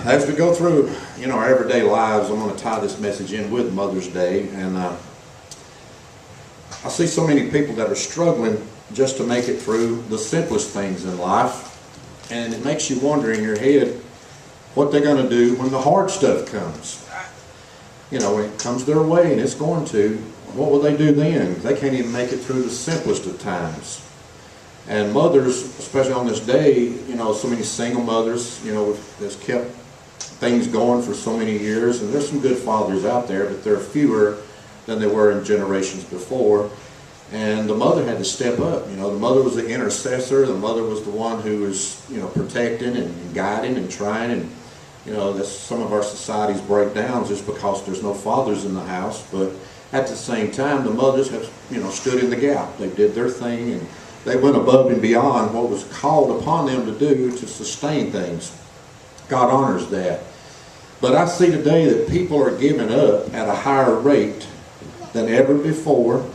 As we go through, our everyday lives, I'm going to tie this message in with Mother's Day, and I see so many people that are struggling just to make it through the simplest things in life, and it makes you wonder in your head what they're going to do when the hard stuff comes. When it comes their way, and it's going to, what will they do then? They can't even make it through the simplest of times. And mothers, especially on this day, so many single mothers, that's kept things going for so many years. And there's some good fathers out there, but they're fewer than they were in generations before. And the mother had to step up. The mother was the intercessor. The mother was the one who was, protecting and guiding and trying. And, that's some of our society's breakdowns just because there's no fathers in the house. But at the same time, the mothers have, stood in the gap. They did their thing, and they went above and beyond what was called upon them to do to sustain things. God honors that. But I see today that people are giving up at a higher rate than ever before,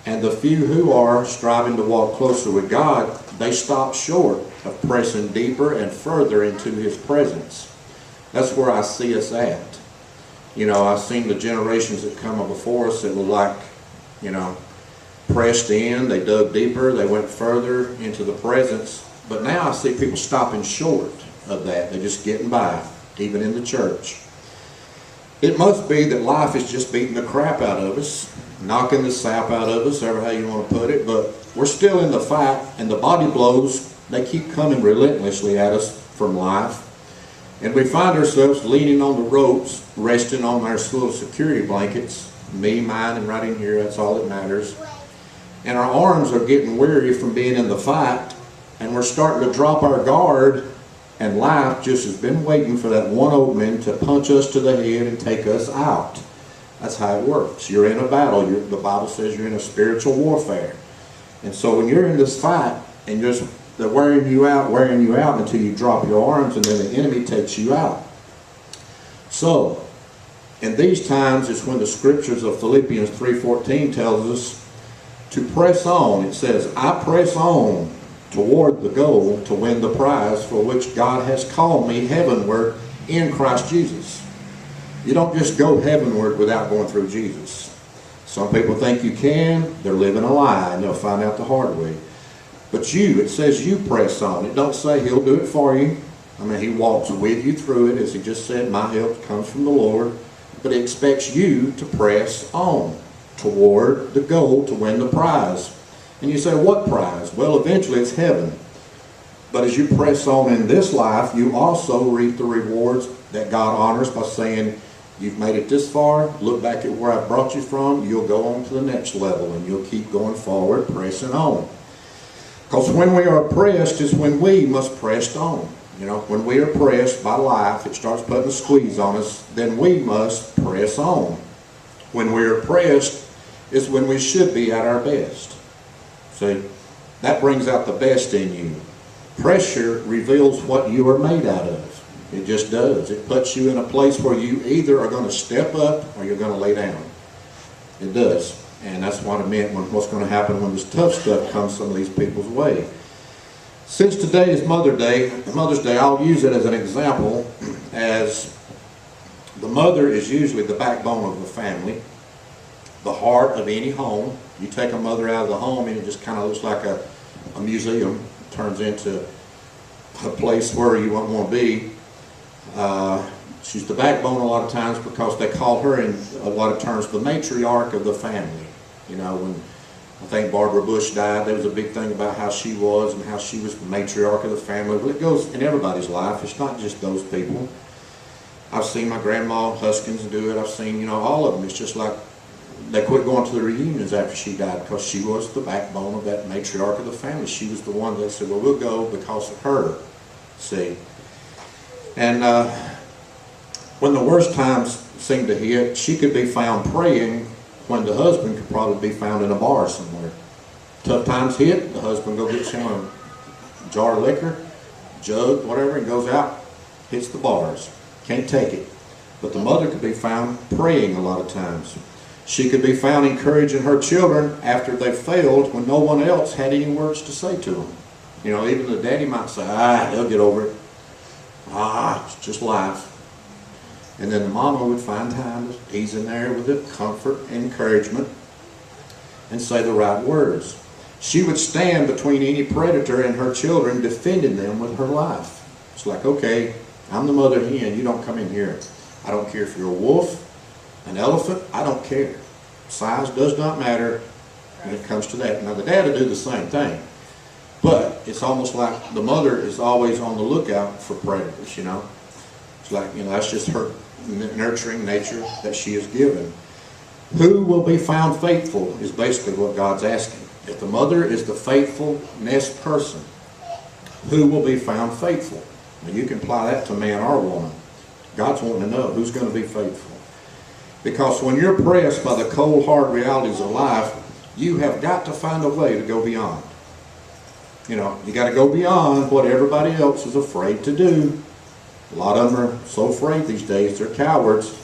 and the few who are striving to walk closer with God, they stop short of pressing deeper and further into His presence. That's where I see us at. I've seen the generations that come before us that were like, pressed in, they dug deeper, they went further into the presence. But now I see people stopping short of that. They're just getting by, even in the church. It must be that life is just beating the crap out of us, knocking the sap out of us, however how you want to put it. But we're still in the fight, and the body blows, they keep coming relentlessly at us from life. And we find ourselves leaning on the ropes, resting on our little security blankets. Me, mine, and right in here, that's all that matters. And our arms are getting weary from being in the fight, and we're starting to drop our guard, and life just has been waiting for that one opening to punch us to the head and take us out. That's how it works. You're in a battle. The Bible says you're in a spiritual warfare. And so when you're in this fight, and they're wearing you out until you drop your arms, and then the enemy takes you out. So, in these times, it's when the scriptures of Philippians 3:14 tells us to press on. It says, I press on toward the goal to win the prize for which God has called me heavenward in Christ Jesus. You don't just go heavenward without going through Jesus. Some people think you can. They're living a lie, and they'll find out the hard way. But it says you press on. It don't say He'll do it for you. He walks with you through it. As He just said, my help comes from the Lord. But He expects you to press on toward the goal to win the prize. And you say, what prize? Well, eventually it's heaven. But as you press on in this life, you also reap the rewards that God honors by saying, you've made it this far, look back at where I brought you from, you'll go on to the next level, and you'll keep going forward, pressing on. Because when we are pressed is when we must press on. When we are pressed by life, it starts putting a squeeze on us, then we must press on. When we are pressed is when we should be at our best. See, that brings out the best in you. Pressure reveals what you are made out of. It just does. It puts you in a place where you either are going to step up or you're going to lay down. It does. And that's what it meant when what's going to happen when this tough stuff comes some of these people's way. Since today is Mother's Day, I'll use it as an example, as the mother is usually the backbone of the family, the heart of any home. You take a mother out of the home and it just kind of looks like a museum. It turns into a place where you won't want to be. She's the backbone a lot of times because they call her in a lot of terms the matriarch of the family. When I think Barbara Bush died, there was a big thing about how she was and how she was the matriarch of the family. Well, it goes in everybody's life. It's not just those people. I've seen my grandma Huskins do it. I've seen, all of them. It's just like they quit going to the reunions after she died because she was the backbone of that matriarch of the family. She was the one that said, well, we'll go because of her. See? And when the worst times seemed to hit, she could be found praying when the husband could probably be found in a bar somewhere. Tough times hit, the husband go gets him a jar of liquor, jug, whatever, and goes out, hits the bars. Can't take it. But the mother could be found praying a lot of times. She could be found encouraging her children after they failed when no one else had any words to say to them. Even the daddy might say, they'll get over it. It's just life. And then the mama would find time to ease in there with the comfort and encouragement and say the right words. She would stand between any predator and her children, defending them with her life. It's like, okay, I'm the mother hen, you don't come in here. I don't care if you're a wolf, an elephant, I don't care. Size does not matter when it comes to that. Now the dad would do the same thing, but it's almost like the mother is always on the lookout for predators, you know. It's like, you know, that's just her nurturing nature that she is given. Who will be found faithful is basically what God's asking. If the mother is the faithfulness person, who will be found faithful? Now you can apply that to man or woman. God's wanting to know who's going to be faithful. Because when you're pressed by the cold, hard realities of life, you have got to find a way to go beyond. You know, you got to go beyond what everybody else is afraid to do. A lot of them are so afraid these days, they're cowards.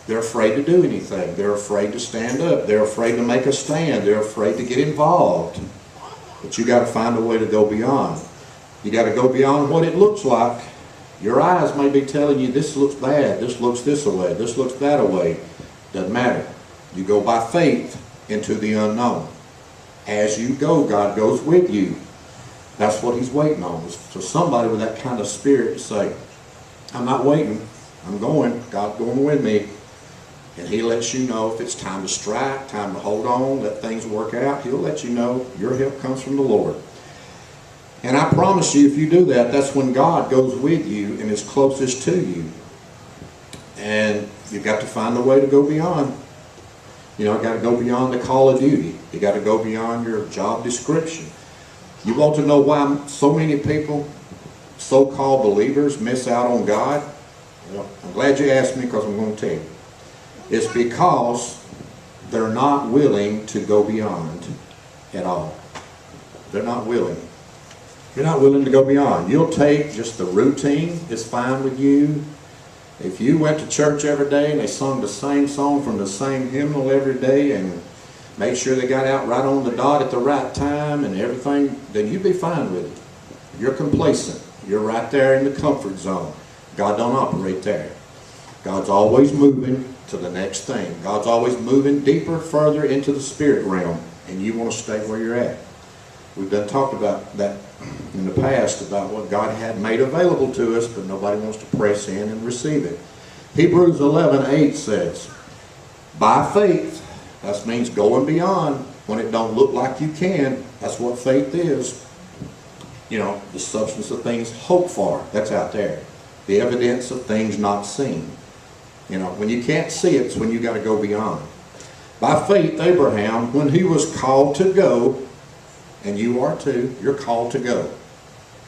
They're afraid to do anything. They're afraid to stand up. They're afraid to make a stand. They're afraid to get involved. But you got to find a way to go beyond. You got to go beyond what it looks like. Your eyes may be telling you this looks bad, this looks this way, this looks that way. Doesn't matter. You go by faith into the unknown. As you go, God goes with you. That's what He's waiting on. For somebody with that kind of spirit to say, I'm not waiting, I'm going, God's going with me. And He lets you know if it's time to strike, time to hold on, let things work out. He'll let you know your help comes from the Lord. And I promise you, if you do that, that's when God goes with you and is closest to you. And you've got to find a way to go beyond. You know, you got to go beyond the call of duty. You got to go beyond your job description. You want to know why so many people, so-called believers, miss out on God? Well, I'm glad you asked me, because I'm going to tell you. It's because they're not willing to go beyond at all. They're not willing. You're not willing to go beyond. You'll take just the routine is fine with you. If you went to church every day and they sung the same song from the same hymnal every day and made sure they got out right on the dot at the right time and everything, then you'd be fine with it. You're complacent. You're right there in the comfort zone. God don't operate there. God's always moving to the next thing. God's always moving deeper, further into the spirit realm, and you want to stay where you're at. We've done talked about that in the past, about what God had made available to us, but nobody wants to press in and receive it. Hebrews 11:8 says, by faith, that means going beyond when it don't look like you can. That's what faith is. You know, the substance of things hoped for, that's out there. The evidence of things not seen. You know, when you can't see it, it's when you got to go beyond. By faith, Abraham, when he was called to go, and you are too, you're called to go.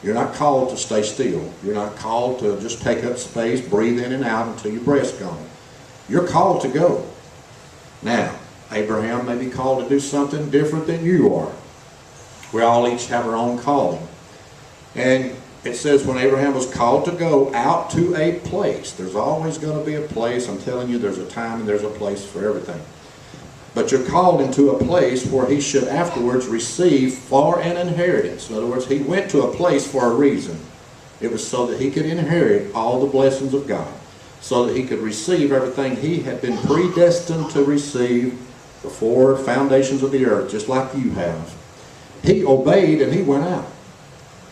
You're not called to stay still. You're not called to just take up space, breathe in and out until your breath's gone. You're called to go. Now, Abraham may be called to do something different than you are. We all each have our own calling. And it says when Abraham was called to go out to a place, there's always going to be a place. I'm telling you, there's a time and there's a place for everything. But you're called into a place where he should afterwards receive for an inheritance. In other words, he went to a place for a reason. It was so that he could inherit all the blessings of God, so that he could receive everything he had been predestined to receive before foundations of the earth, just like you have. He obeyed and he went out.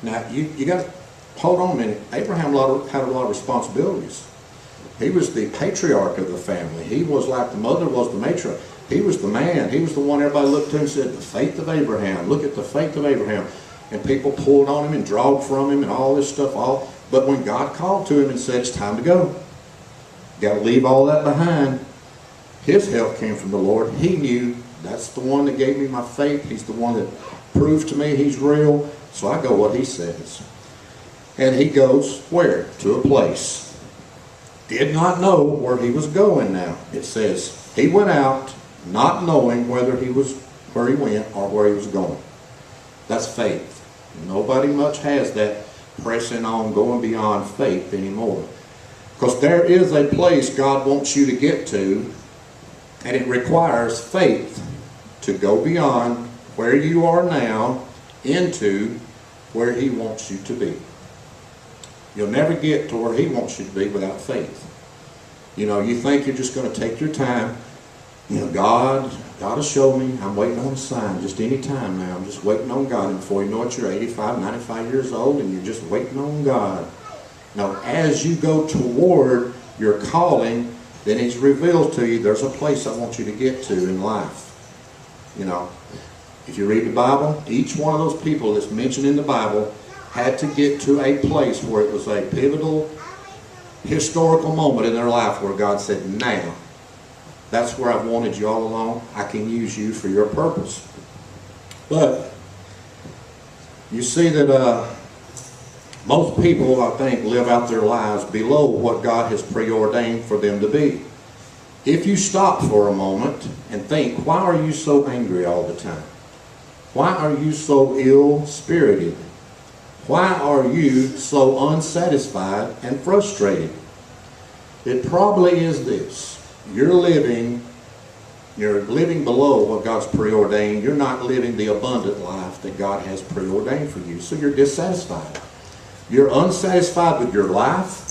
Now, you got to hold on a minute. Abraham had a lot of responsibilities. He was the patriarch of the family. He was like the mother was the matriarch. He was the man. He was the one everybody looked to and said, the faith of Abraham. Look at the faith of Abraham. And people pulled on him and drawed from him and all this stuff. But when God called to him and said, it's time to go, got to leave all that behind. His help came from the Lord. He knew that's the one that gave me my faith. He's the one that proved to me he's real. So I go what he says. And he goes where? To a place. Did not know where he was going now. It says he went out not knowing where he went or where he was going. That's faith. Nobody much has that pressing on, going beyond faith anymore. Because there is a place God wants you to get to, and it requires faith to go beyond where you are now into where he wants you to be. You'll never get to where He wants you to be without faith. You know, you think you're just going to take your time. You know, God will show me. I'm waiting on a sign just any time now. I'm just waiting on God. And before you know it, you're 85, 95 years old, and you're just waiting on God. Now, as you go toward your calling, then He's revealed to you, there's a place I want you to get to in life. You know, if you read the Bible, each one of those people that's mentioned in the Bible had to get to a place where it was a pivotal, historical moment in their life where God said, now, that's where I've wanted you all along. I can use you for your purpose. But you see that most people, I think, live out their lives below what God has preordained for them to be. If you stop for a moment and think, why are you so angry all the time? Why are you so ill-spirited? Why are you so unsatisfied and frustrated? It probably is this. You're living below what God's preordained. You're not living the abundant life that God has preordained for you. So you're dissatisfied. You're unsatisfied with your life.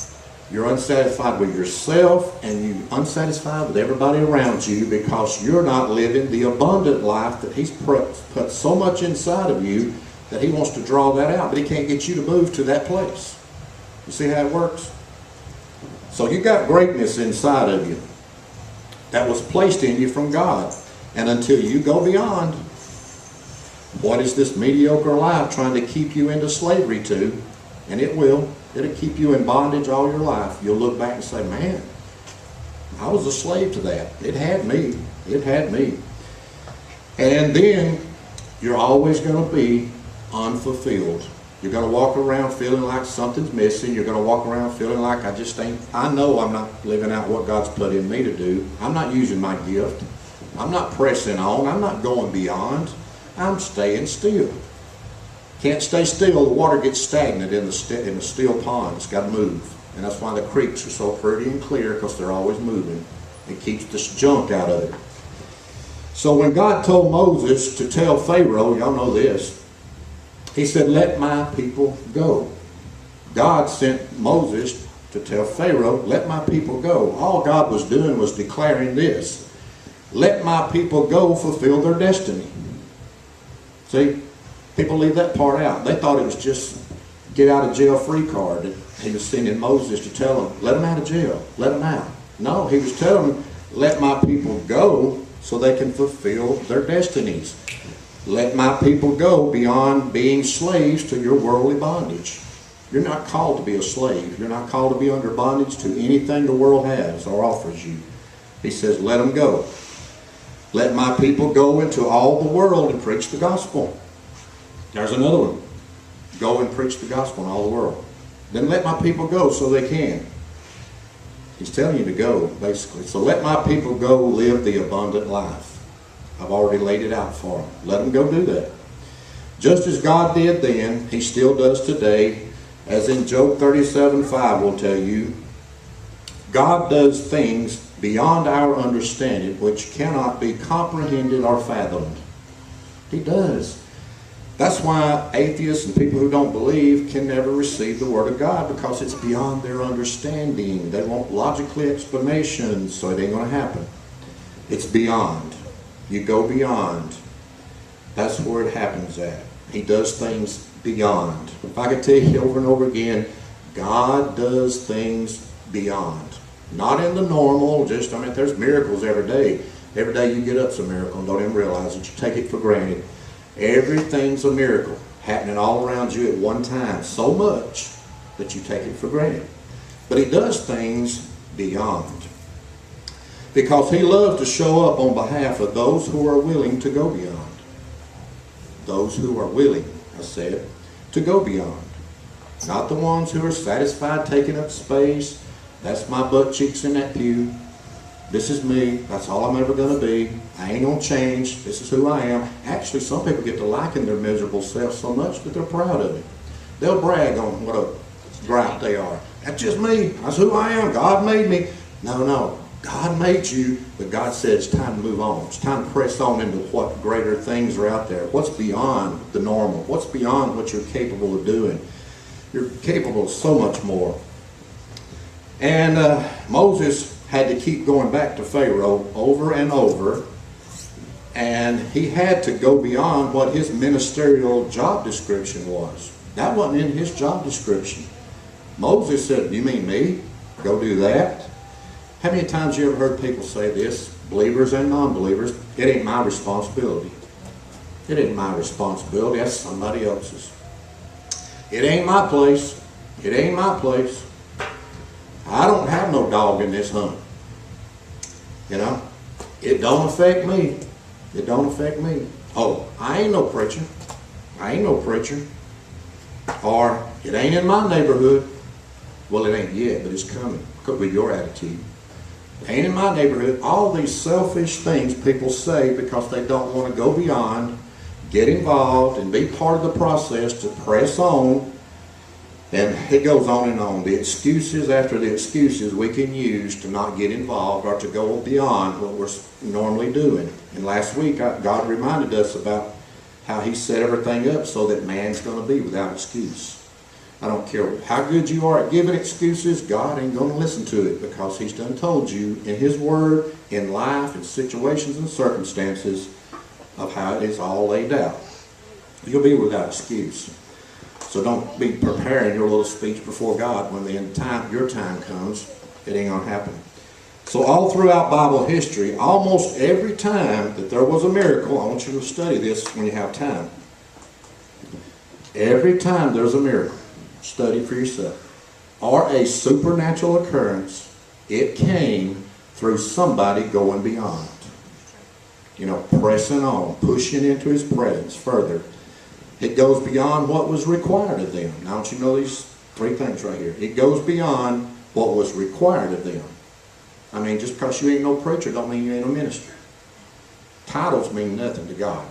You're unsatisfied with yourself, and you're unsatisfied with everybody around you because you're not living the abundant life that He's put so much inside of you that He wants to draw that out, but He can't get you to move to that place. You see how it works? So you got greatness inside of you that was placed in you from God. And until you go beyond what is this mediocre life trying to keep you into slavery to, and it'll keep you in bondage all your life, you'll look back and say, man, I was a slave to that. It had me. It had me. And then you're always going to be unfulfilled. You're going to walk around feeling like something's missing. You're going to walk around feeling like I know I'm not living out what God's put in me to do. I'm not using my gift. I'm not pressing on. I'm not going beyond. I'm staying still. Can't stay still. The water gets stagnant in the still pond. It's got to move. And that's why the creeks are so pretty and clear, because they're always moving. It keeps this junk out of it. So when God told Moses to tell Pharaoh, y'all know this, He said, let my people go. God sent Moses to tell Pharaoh, let my people go. All God was doing was declaring this: let my people go fulfill their destiny. See, people leave that part out. They thought it was just get out of jail free card. He was sending Moses to tell them, let them out of jail, let them out. No, He was telling them, let my people go so they can fulfill their destinies. Let my people go beyond being slaves to your worldly bondage. You're not called to be a slave. You're not called to be under bondage to anything the world has or offers you. He says, let them go. Let my people go into all the world and preach the gospel. There's another one. Go and preach the gospel in all the world. Then let my people go so they can. He's telling you to go, basically. So let my people go live the abundant life. I've already laid it out for them. Let them go do that. Just as God did then, He still does today. As in Job 37:5 will tell you, God does things beyond our understanding which cannot be comprehended or fathomed. He does. That's why atheists and people who don't believe can never receive the Word of God, because it's beyond their understanding. They want logical explanations, so it ain't going to happen. It's beyond. You go beyond. That's where it happens at. He does things beyond. If I could tell you over and over again, God does things beyond. Not in the normal, there's miracles every day. Every day you get up's a miracle and don't even realize it. You take it for granted. Everything's a miracle happening all around you at one time. So much that you take it for granted. But He does things beyond. Because He loves to show up on behalf of those who are willing to go beyond. Those who are willing, I said, to go beyond. Not the ones who are satisfied taking up space. That's my butt cheeks in that pew. This is me. That's all I'm ever going to be. I ain't going to change. This is who I am. Actually, some people get to liking their miserable self so much that they're proud of it. They'll brag on what a gripe they are. That's just me. That's who I am. God made me. No. God made you, but God said it's time to move on. It's time to press on into what greater things are out there. What's beyond the normal? What's beyond what you're capable of doing? You're capable of so much more. And Moses had to keep going back to Pharaoh over and over. And he had to go beyond what his ministerial job description was. That wasn't in his job description. Moses said, "You mean me? Go do that?" How many times you ever heard people say this, believers and non-believers, "It ain't my responsibility." It ain't my responsibility, that's somebody else's. It ain't my place. It ain't my place. I don't have no dog in this hunt. You know, it don't affect me. It don't affect me. Oh, I ain't no preacher. I ain't no preacher. Or, it ain't in my neighborhood. Well, it ain't yet, but it's coming. Could be your attitude. It ain't in my neighborhood. All these selfish things people say because they don't want to go beyond, get involved, and be part of the process to press on. And it goes on and on. The excuses after the excuses we can use to not get involved or to go beyond what we're normally doing. And last week, God reminded us about how he set everything up so that man's going to be without excuse. I don't care how good you are at giving excuses, God ain't going to listen to it because he's done told you in his word, in life, in situations and circumstances of how it is all laid out. You'll be without excuse. So don't be preparing your little speech before God when your time comes. It ain't going to happen. So all throughout Bible history, almost every time that there was a miracle, I want you to study this when you have time. Every time there's a miracle, study for yourself, or a supernatural occurrence, it came through somebody going beyond. You know, pressing on, pushing into his presence further. It goes beyond what was required of them. Now, don't you know these three things right here? It goes beyond what was required of them. I mean, just because you ain't no preacher don't mean you ain't a minister. Titles mean nothing to God.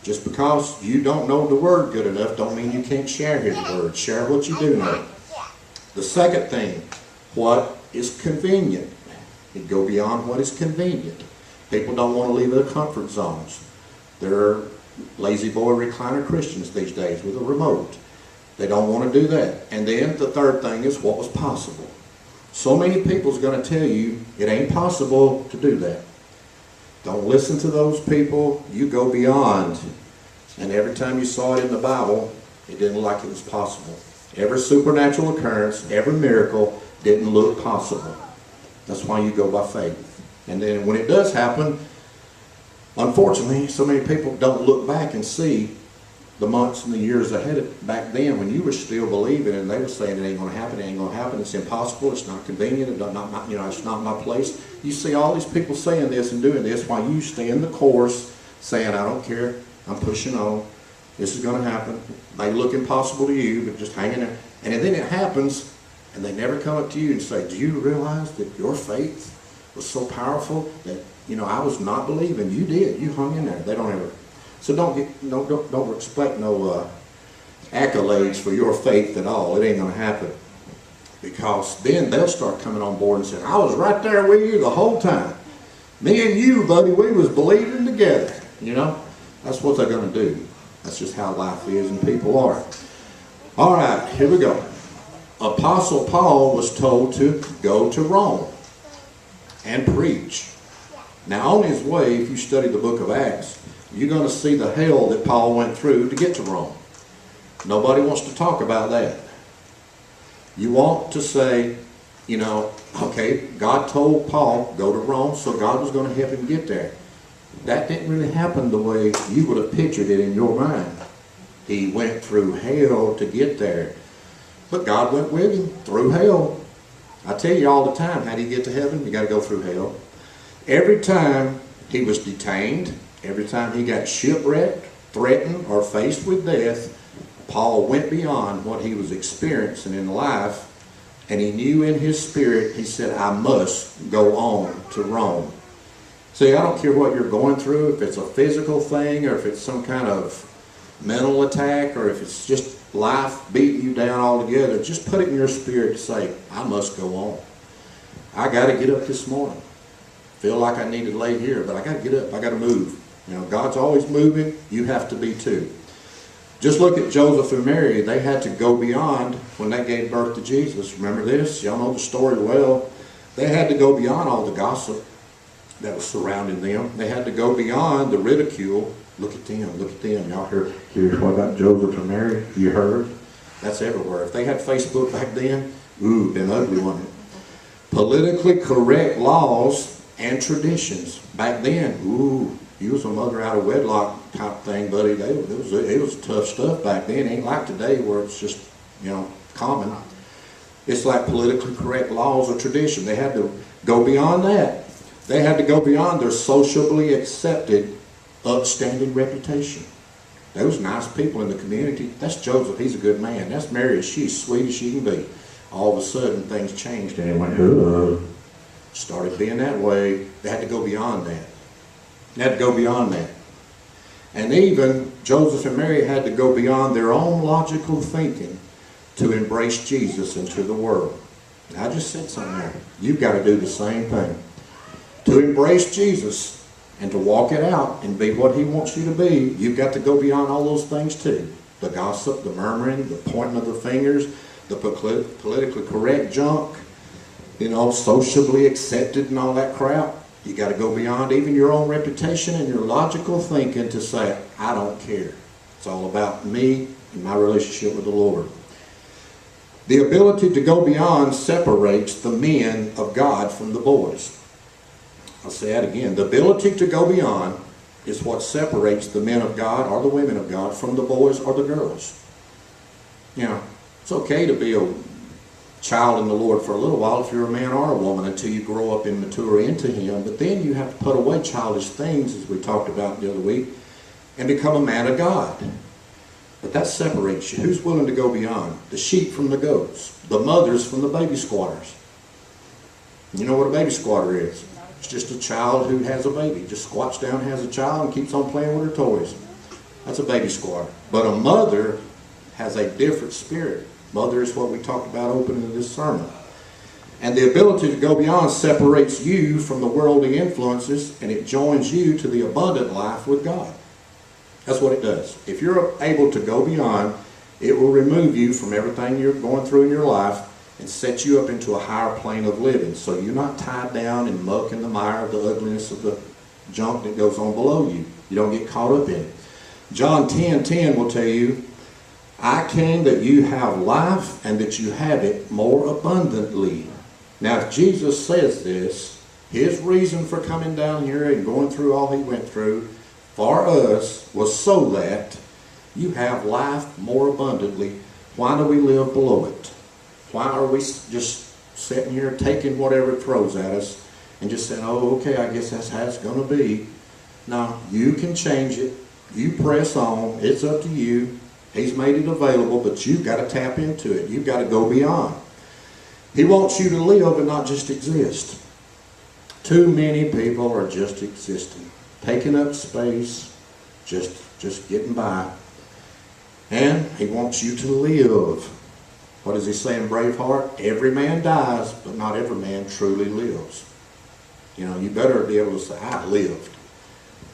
Just because you don't know the word good enough don't mean you can't share his word. Share what you do know. The second thing, what is convenient. It go beyond what is convenient. People don't want to leave their comfort zones. They're lazy boy recliner Christians these days with a remote. They don't want to do that. And then the third thing is what was possible. So many people's going to tell you it ain't possible to do that. Don't listen to those people. You go beyond. And every time you saw it in the Bible, it didn't look like it was possible. Every supernatural occurrence, every miracle didn't look possible. That's why you go by faith. And then when it does happen, unfortunately, so many people don't look back and see the months and the years ahead back then when you were still believing and they were saying it ain't going to happen, it ain't going to happen, it's impossible, it's not convenient, it's not my place. You see all these people saying this and doing this while you stay in the course saying, I don't care, I'm pushing on, this is going to happen. They look impossible to you, but just hanging there. And then it happens and they never come up to you and say, do you realize that your faith was so powerful that, I was not believing. You did. You hung in there. They don't ever. So don't expect no accolades for your faith at all. It ain't going to happen. Because then they'll start coming on board and saying, I was right there with you the whole time. Me and you, buddy, we was believing together. That's what they're going to do. That's just how life is and people are. All right, here we go. Apostle Paul was told to go to Rome and preach. Now, on his way, if you study the book of Acts, you're going to see the hell that Paul went through to get to Rome. Nobody wants to talk about that. You want to say, okay, God told Paul, go to Rome, so God was going to help him get there. That didn't really happen the way you would have pictured it in your mind. He went through hell to get there. But God went with him through hell. I tell you all the time, how do you get to heaven? You got to go through hell. Every time he was detained, every time he got shipwrecked, threatened, or faced with death, Paul went beyond what he was experiencing in life, and he knew in his spirit, he said, I must go on to Rome. See, I don't care what you're going through, if it's a physical thing, or if it's some kind of mental attack, or if it's just life beating you down altogether, just put it in your spirit to say, I must go on. I got to get up this morning. Feel like I need to lay here, but I got to get up. I got to move. God's always moving. You have to be too. Just look at Joseph and Mary. They had to go beyond when they gave birth to Jesus. Remember this? Y'all know the story well. They had to go beyond all the gossip that was surrounding them. They had to go beyond the ridicule. Look at them, look at them. Y'all heard what about Joseph and Mary? You heard? That's everywhere. If they had Facebook back then, ooh, been ugly, wasn't it? Politically correct laws and traditions. Back then, ooh, you was a mother out of wedlock type thing, buddy. It was tough stuff back then. It ain't like today where it's just, common. It's like politically correct laws or tradition. They had to go beyond that. They had to go beyond their socially accepted, upstanding reputation. Those nice people in the community. That's Joseph. He's a good man. That's Mary. She's sweet as she can be. All of a sudden, things changed, and it went, started being that way. They had to go beyond that. They had to go beyond that. And even Joseph and Mary had to go beyond their own logical thinking to embrace Jesus into the world. And I just said something there. You've got to do the same thing. To embrace Jesus and to walk it out and be what he wants you to be, you've got to go beyond all those things too. The gossip, the murmuring, the pointing of the fingers, the politically correct junk, socially accepted and all that crap. You got to go beyond even your own reputation and your logical thinking to say, I don't care. It's all about me and my relationship with the Lord. The ability to go beyond separates the men of God from the boys. I'll say that again. The ability to go beyond is what separates the men of God or the women of God from the boys or the girls. It's okay to be a child in the Lord for a little while if you're a man or a woman until you grow up and mature into him. But then you have to put away childish things, as we talked about the other week, and become a man of God. But that separates you. Who's willing to go beyond? The sheep from the goats. The mothers from the baby squatters. You know what a baby squatter is? It's just a child who has a baby. Just squats down, has a child, and keeps on playing with her toys. That's a baby squatter. But a mother has a different spirit. Mother is what we talked about opening this sermon. And the ability to go beyond separates you from the worldly influences, and it joins you to the abundant life with God. That's what it does. If you're able to go beyond, it will remove you from everything you're going through in your life and set you up into a higher plane of living. So you're not tied down in muck and the mire of the ugliness of the junk that goes on below you. You don't get caught up in it. John 10:10 will tell you, I came that you have life and that you have it more abundantly. Now, if Jesus says this, his reason for coming down here and going through all he went through for us was so that you have life more abundantly. Why do we live below it? Why are we just sitting here taking whatever it throws at us and just saying, oh, okay, I guess that's how it's going to be? No, you can change it. You press on. It's up to you. He's made it available, but you've got to tap into it. You've got to go beyond. He wants you to live and not just exist. Too many people are just existing, taking up space, just getting by. And he wants you to live. What does he say in Braveheart? Every man dies, but not every man truly lives. You better be able to say, I lived.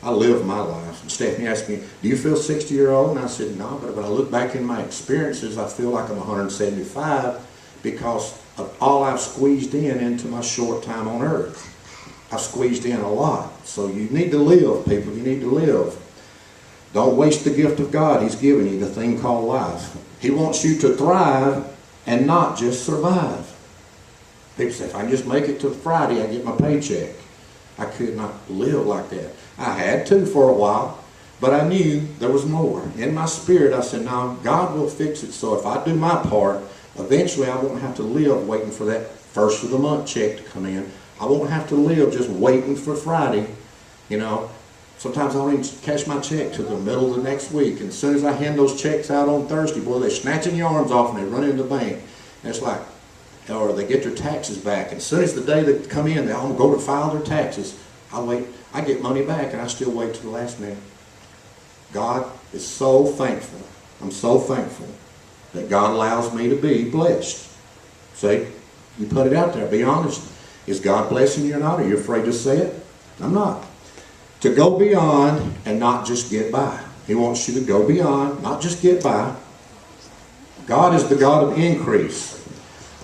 I lived my life. And Stephanie asked me, do you feel 60-year-old? And I said, no, but when I look back in my experiences, I feel like I'm 175 because of all I've squeezed into my short time on earth. I've squeezed in a lot. So you need to live, people. You need to live. Don't waste the gift of God he's given you, the thing called life. He wants you to thrive and not just survive. People say, if I can just make it to Friday, I get my paycheck. I could not live like that. I had to for a while, but I knew there was more. In my spirit, I said, no, God will fix it. So if I do my part, eventually I won't have to live waiting for that first of the month check to come in. I won't have to live just waiting for Friday. Sometimes I don't even cash my check till the middle of the next week. And as soon as I hand those checks out on Thursday, boy, they're snatching your arms off and they run into the bank. And it's like, or they get their taxes back. And as soon as the day they come in, they all go to file their taxes. I wait. I get money back, and I still wait till the last minute. God is so thankful. I'm so thankful that God allows me to be blessed. See, you put it out there. Be honest. Is God blessing you or not? Are you afraid to say it? I'm not. To go beyond and not just get by. He wants you to go beyond, not just get by. God is the God of increase.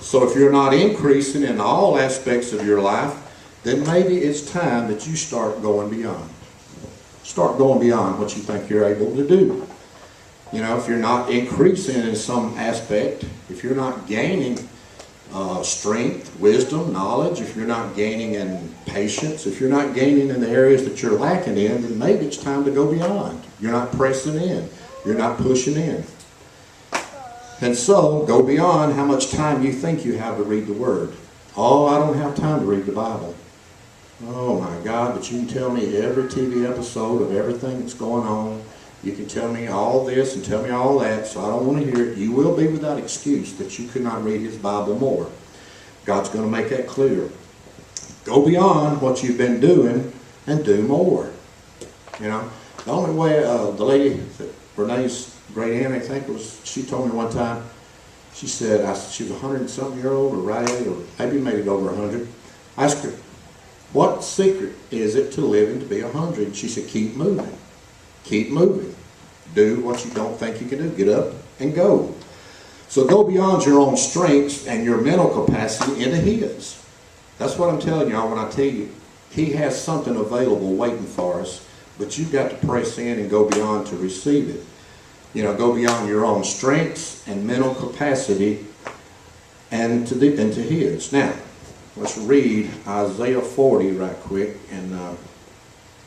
So if you're not increasing in all aspects of your life, then maybe it's time that you start going beyond. Start going beyond what you think you're able to do. You know, if you're not increasing in some aspect, if you're not gaining strength, wisdom, knowledge, if you're not gaining in patience, if you're not gaining in the areas that you're lacking in, then maybe it's time to go beyond. You're not pressing in. You're not pushing in. And so, go beyond how much time you think you have to read the Word. Oh, I don't have time to read the Bible. Oh my God, but you can tell me every TV episode of everything that's going on. You can tell me all this and tell me all that, so I don't want to hear it. You will be without excuse that you could not read His Bible more. God's going to make that clear. Go beyond what you've been doing and do more. You know, the only way, the lady, Renee's great aunt, I think, she told me one time, she said, she was 100-something-year-old or right at it, or maybe made it over 100. I asked her, what secret is it to living to be 100? She said, keep moving. Keep moving. Do what you don't think you can do. Get up and go. So go beyond your own strengths and your mental capacity into His. That's what I'm telling y'all when I tell you, He has something available waiting for us, but you've got to press in and go beyond to receive it. You know, go beyond your own strengths and mental capacity and into His. Now, let's read Isaiah 40 right quick and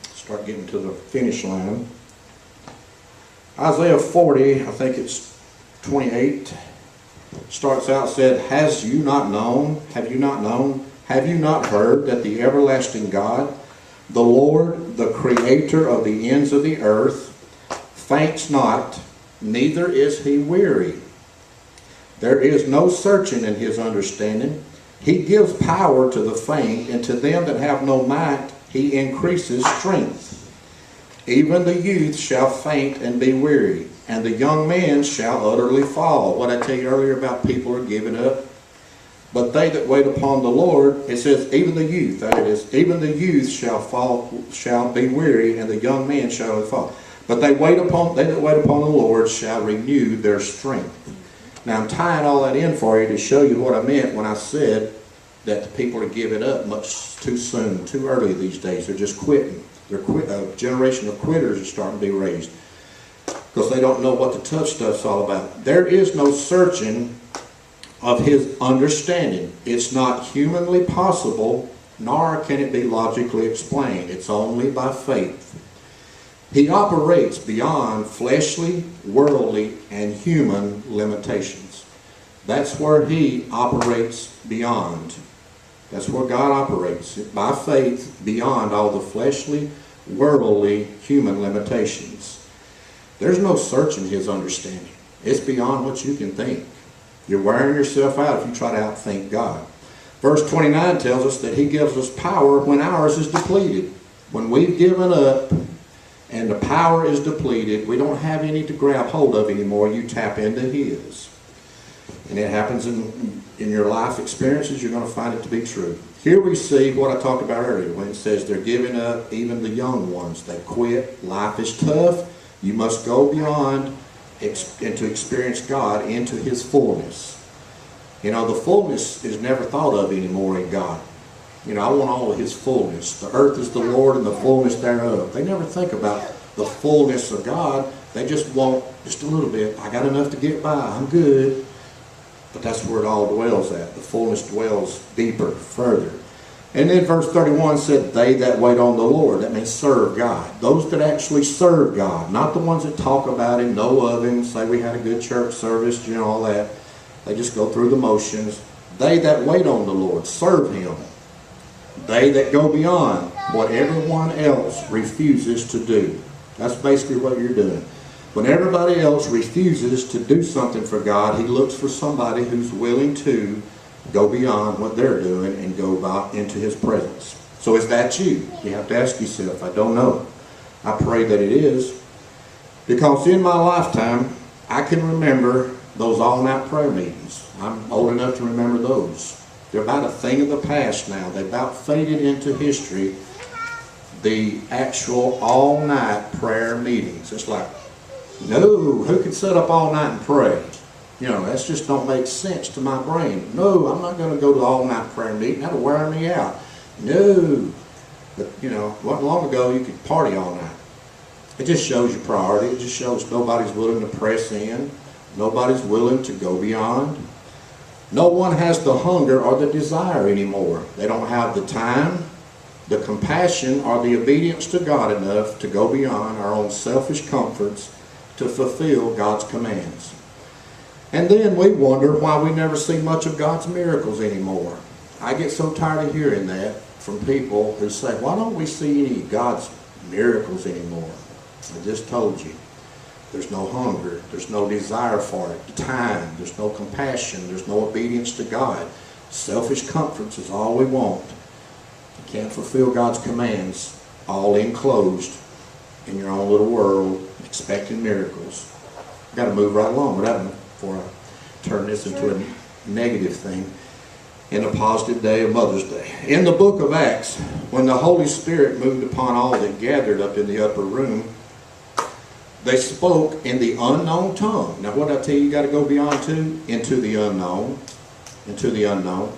start getting to the finish line. Isaiah 40, I think it's 28, starts out, said, have you not known, have you not heard that the everlasting God, the Lord, the creator of the ends of the earth, faints not, neither is He weary. There is no searching in His understanding. He gives power to the faint, and to them that have no might He increases strength. Even the youth shall faint and be weary, and the young man shall utterly fall. What I tell you earlier about people are giving up. But they that wait upon the Lord, it says, even the youth, that it is, even the youth shall be weary, and the young man shall fall. But they that wait upon the Lord shall renew their strength. Now I'm tying all that in for you to show you what I meant when I said that the people are giving up much too soon, too early these days. They're just quitting. A generation of quitters are starting to be raised because they don't know what the tough stuff's all about. There is no searching of His understanding. It's not humanly possible, nor can it be logically explained. It's only by faith. He operates beyond fleshly, worldly, and human limitations. That's where He operates beyond. That's where God operates, by faith, beyond all the fleshly, worldly, human limitations. There's no searching His understanding. It's beyond what you can think. You're wearing yourself out if you try to outthink God. Verse 29 tells us that He gives us power when ours is depleted. When we've given up and the power is depleted, we don't have any to grab hold of anymore. You tap into His. And it happens in your life experiences, you're going to find it to be true. Here we see what I talked about earlier when it says they're giving up, even the young ones. They quit. Life is tough. You must go beyond and to experience God into His fullness. You know, the fullness is never thought of anymore in God. You know, I want all of His fullness. The earth is the Lord and the fullness thereof. They never think about the fullness of God. They just want just a little bit. I got enough to get by. I'm good. But that's where it all dwells at. The fullness dwells deeper, further. And then verse 31 said, they that wait on the Lord. That means serve God. Those that actually serve God. Not the ones that talk about Him, know of Him, say we had a good church service, you know, all that. They just go through the motions. They that wait on the Lord, serve Him. They that go beyond what everyone else refuses to do. That's basically what you're doing. When everybody else refuses to do something for God, He looks for somebody who's willing to go beyond what they're doing and go about into His presence. So is that you? You have to ask yourself. I don't know. I pray that it is. Because in my lifetime, I can remember those all-night prayer meetings. I'm old enough to remember those. They're about a thing of the past now. They've about faded into history. The actual all-night prayer meetings. It's like No, who can sit up all night and pray? You know, that just don't make sense to my brain. No, I'm not going to go to all-night prayer meeting. That'll wear me out. No. But, you know, not long ago you could party all night. It just shows your priority. It just shows nobody's willing to press in. Nobody's willing to go beyond. No one has the hunger or the desire anymore. They don't have the time, the compassion, or the obedience to God enough to go beyond our own selfish comforts to fulfill God's commands. And then we wonder why we never see much of God's miracles anymore. I get so tired of hearing that from people who say, why don't we see any of God's miracles anymore? I just told you. There's no hunger. There's no desire for it. Time. There's no compassion. There's no obedience to God. Selfish comforts is all we want. You can't fulfill God's commands all enclosed in your own little world expecting miracles. I've got to move right along with that one before I turn this into a negative thing. In a positive day of Mother's Day. In the book of Acts, when the Holy Spirit moved upon all that gathered up in the upper room, they spoke in the unknown tongue. Now what did I tell you, you got to go beyond to? Into the unknown. Into the unknown.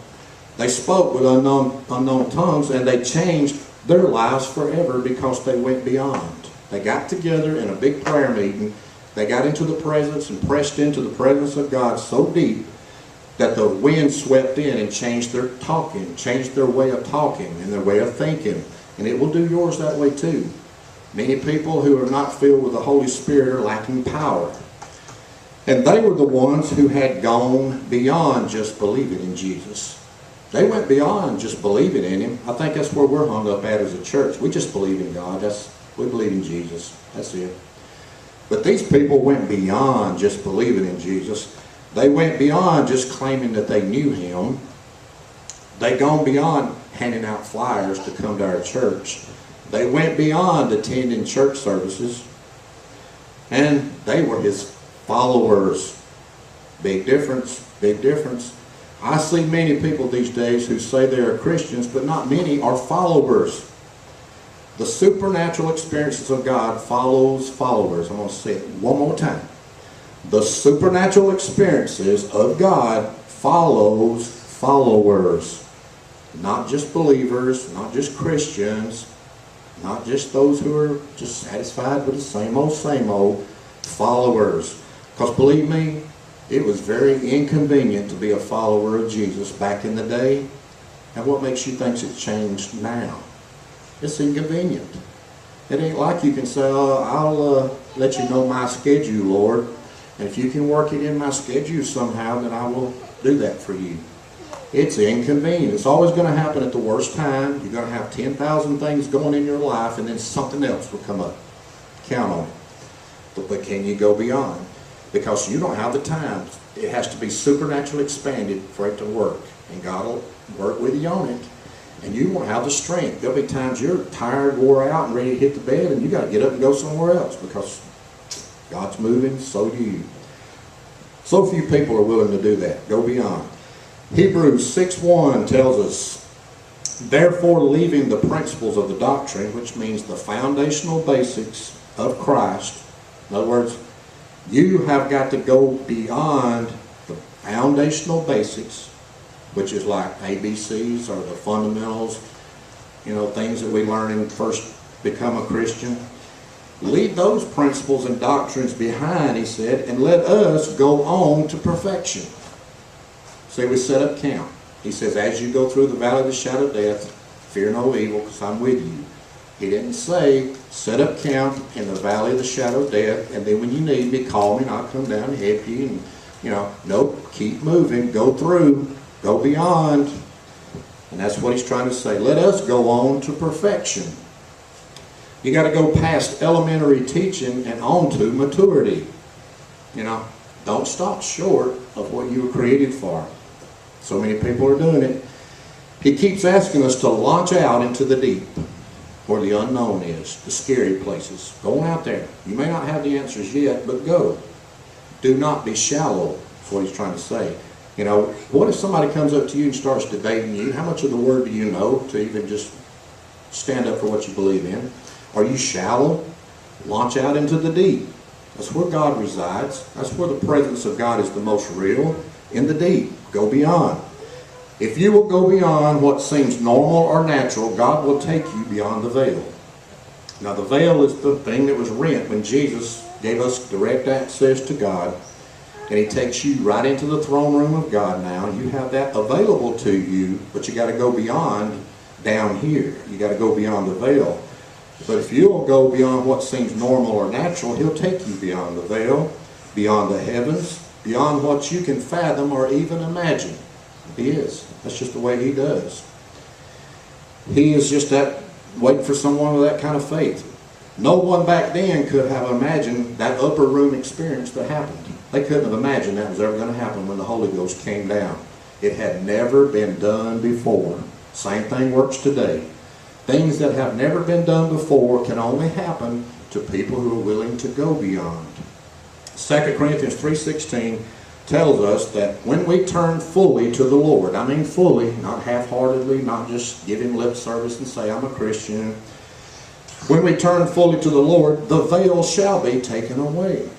They spoke with unknown tongues, and they changed their lives forever because they went beyond. They got together in a big prayer meeting. They got into the presence and pressed into the presence of God so deep that the wind swept in and changed their talking, changed their way of talking and their way of thinking. And it will do yours that way too. Many people who are not filled with the Holy Spirit are lacking power. And they were the ones who had gone beyond just believing in Jesus. They went beyond just believing in Him. I think that's where we're hung up at as a church. We just believe in God. We believe in Jesus. That's it. But these people went beyond just believing in Jesus. They went beyond just claiming that they knew Him. They gone beyond handing out flyers to come to our church. They went beyond attending church services. And they were His followers. Big difference. Big difference. I see many people these days who say they are Christians, but not many are followers. The supernatural experiences of God follows followers. I'm going to say it one more time. The supernatural experiences of God follows followers. Not just believers, not just Christians, not just those who are just satisfied with the same old, followers. Because believe me, it was very inconvenient to be a follower of Jesus back in the day. And what makes you think it's changed now? It's inconvenient. It ain't like you can say, oh, I'll let you know my schedule, Lord. And if you can work it in my schedule somehow, then I will do that for you. It's inconvenient. It's always going to happen at the worst time. You're going to have 10,000 things going in your life, and then something else will come up. Count on it. But can you go beyond? Because you don't have the time. It has to be supernaturally expanded for it to work. And God will work with you on it. And you won't have the strength. There'll be times you're tired, wore out, and ready to hit the bed, and you got to get up and go somewhere else because God's moving, so do you. So few people are willing to do that. Go beyond. Hebrews 6:1 tells us, therefore leaving the principles of the doctrine, which means the foundational basics of Christ. In other words, you have got to go beyond the foundational basics, which is like ABCs or the fundamentals, you know, things that we learn in first become a Christian. Leave those principles and doctrines behind, he said, and let us go on to perfection. See, we set up camp. He says, as you go through the valley of the shadow of death, fear no evil, because I'm with you. He didn't say, set up camp in the valley of the shadow of death, and then when you need me, call me, and I'll come down and help you. And, you know, nope, keep moving, go through, go beyond. And that's what he's trying to say. Let us go on to perfection. You got to go past elementary teaching and on to maturity. You know, don't stop short of what you were created for. So many people are doing it. He keeps asking us to launch out into the deep, where the unknown is, the scary places. Go on out there. You may not have the answers yet, but go. Do not be shallow, is what he's trying to say. You know, what if somebody comes up to you and starts debating you? How much of the Word do you know to even just stand up for what you believe in? Are you shallow? Launch out into the deep. That's where God resides. That's where the presence of God is the most real, in the deep. Go beyond. If you will go beyond what seems normal or natural, God will take you beyond the veil. Now the veil is the thing that was rent when Jesus gave us direct access to God. And he takes you right into the throne room of God now. You have that available to you, but you got to go beyond down here. You got to go beyond the veil. But if you'll go beyond what seems normal or natural, he'll take you beyond the veil, beyond the heavens, beyond what you can fathom or even imagine. He is. That's just the way he does. He is just that, waiting for someone with that kind of faith. No one back then could have imagined that upper room experience that happened. They couldn't have imagined that was ever going to happen when the Holy Ghost came down. It had never been done before. Same thing works today. Things that have never been done before can only happen to people who are willing to go beyond. 2 Corinthians 3:16 tells us that when we turn fully to the Lord, I mean fully, not half-heartedly, not just give him lip service and say, I'm a Christian. When we turn fully to the Lord, the veil shall be taken away.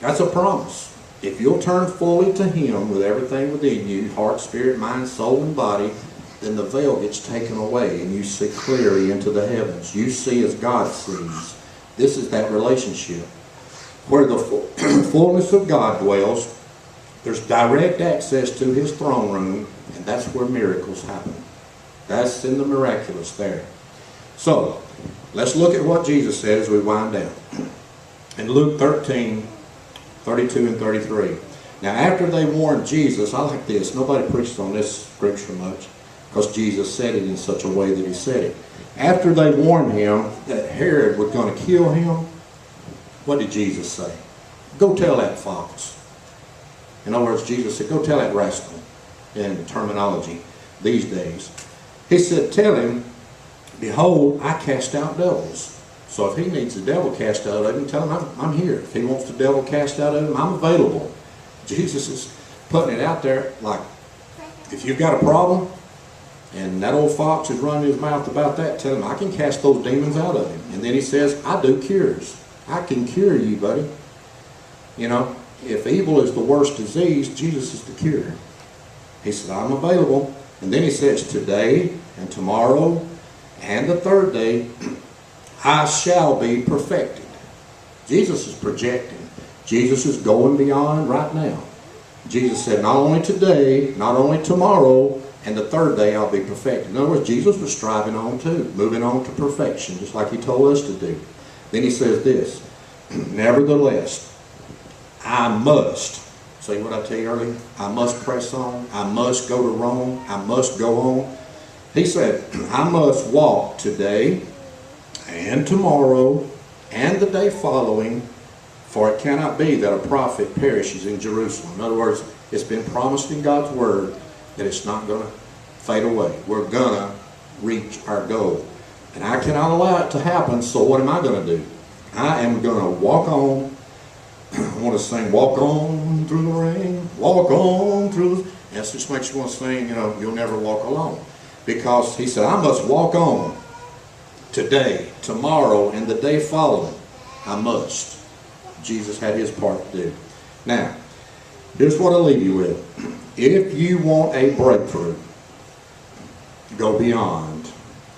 That's a promise. If you'll turn fully to him with everything within you, heart, spirit, mind, soul, and body, then the veil gets taken away and you see clearly into the heavens. You see as God sees. This is that relationship. Where the fullness of God dwells, there's direct access to his throne room, and that's where miracles happen. That's in the miraculous there. So, let's look at what Jesus said as we wind down. In Luke 13, 32 and 33. Now after they warned Jesus, I like this, nobody preached on this scripture much, because Jesus said it in such a way that he said it. After they warned him that Herod was going to kill him, what did Jesus say? Go tell that fox. In other words, Jesus said, go tell that rascal, in terminology these days. He said, tell him, behold, I cast out devils. So if he needs the devil cast out of him, tell him I'm here. If he wants the devil cast out of him, I'm available. Jesus is putting it out there like, if you've got a problem, and that old fox is running his mouth about that, tell him I can cast those demons out of him. And then he says, I do cures. I can cure you, buddy. You know, if evil is the worst disease, Jesus is the cure. He said, I'm available. And then he says, today and tomorrow and the third day, I shall be perfected. Jesus is projecting. Jesus is going beyond right now. Jesus said, not only today, not only tomorrow, and the third day I'll be perfected. In other words, Jesus was striving on too, moving on to perfection, just like he told us to do. Then he says this, nevertheless, I must, see what I tell you earlier? I must press on. I must go to Rome. I must go on. He said, I must walk today and tomorrow and the day following, for it cannot be that a prophet perishes in Jerusalem. In other words, it's been promised in God's word that it's not going to fade away. We're going to reach our goal. And I cannot allow it to happen, so what am I going to do? I am going to walk on. I want to sing, walk on through the rain, walk on through the... That just makes you want to sing, you know, you'll never walk alone. Because he said, I must walk on today, tomorrow, and the day following. I must. Jesus had his part to do. Now, here's what I'll leave you with. If you want a breakthrough, go beyond.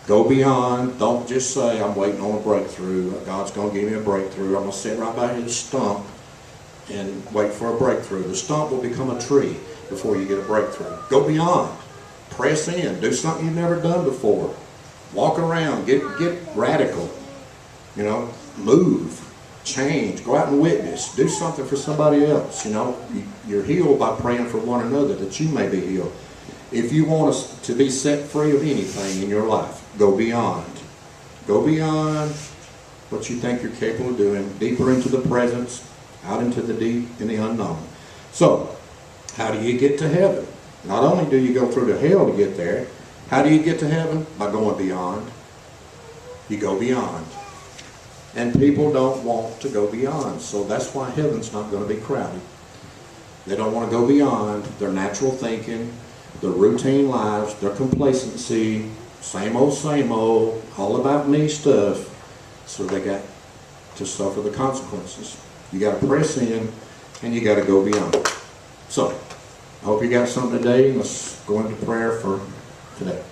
Go beyond. Don't just say, I'm waiting on a breakthrough. God's going to give me a breakthrough. I'm going to sit right by his stump and wait for a breakthrough. The stump will become a tree before you get a breakthrough. Go beyond. Press in. Do something you've never done before. Walk around. Get radical. You know, move. Change. Go out and witness. Do something for somebody else. You know, you're healed by praying for one another that you may be healed. If you want us to be set free of anything in your life, go beyond. Go beyond what you think you're capable of doing. Deeper into the presence, out into the deep and the unknown. So, how do you get to heaven? Not only do you go through to hell to get there, how do you get to heaven? By going beyond. You go beyond. And people don't want to go beyond. So that's why heaven's not going to be crowded. They don't want to go beyond their natural thinking, their routine lives, their complacency, same old, all about me stuff. So they got to suffer the consequences. You got to press in, and you got to go beyond. So, I hope you got something today. Let's go into prayer for today.